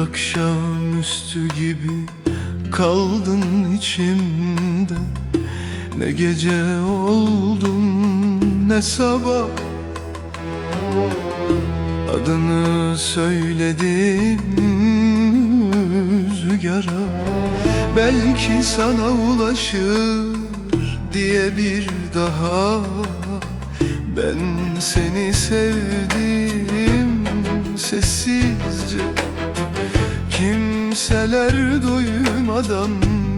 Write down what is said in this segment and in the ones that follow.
akşamüstü gibi kaldın içimde. Ne gece oldun ne sabah, adını söyledim rüzgara. Belki sana ulaşır diye bir daha ben seni sevdim sessizce. Kimseler duymadan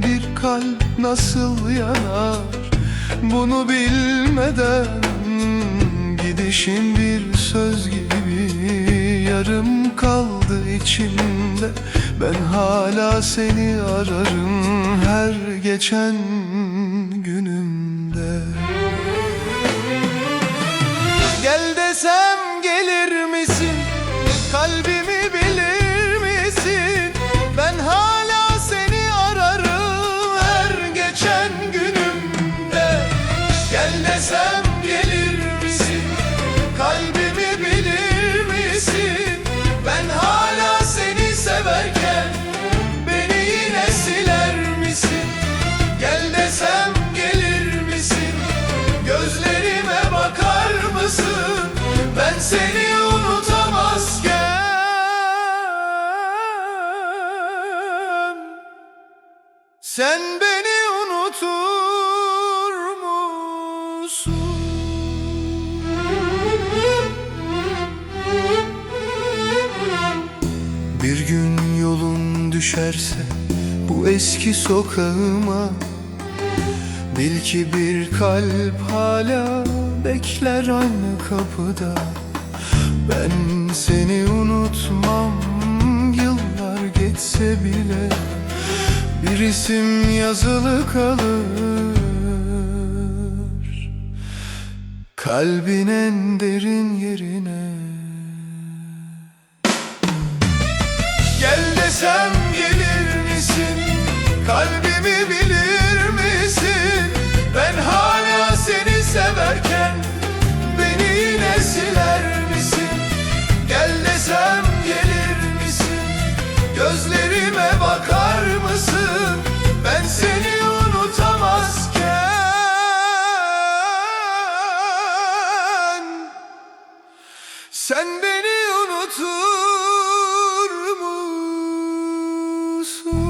bir kalp nasıl yanar, bunu bilmeden gidişin bir söz gibi yarım kaldı içimde. Ben hala seni ararım her geçen günümde. Gel desem gelir misin? Kalbimi bilir misin? Ben hala seni ararım her geçen günümde. Gel desem gelir misin? Kalbimi bilir misin? Ben hala seni severken beni yine siler misin? Gel desem gelir misin? Gözlerime bakar mısın? Ben seni unutamazken sen beni unutur musun? Bir gün yolun düşerse bu eski sokağıma, bil ki bir kalp hala bekler aynı kapıda. Ben seni unutmam, yıllar geçse bile bir isim yazılı kalır kalbin en derin yerine. Gel desem gelir misin? Kalbimi bilir misin? Ben hala seni severken beni yine siler misin? Gel desem gelir misin? Gözlerime bakar mısın? Ben seni unutamazken sen beni unutur musun?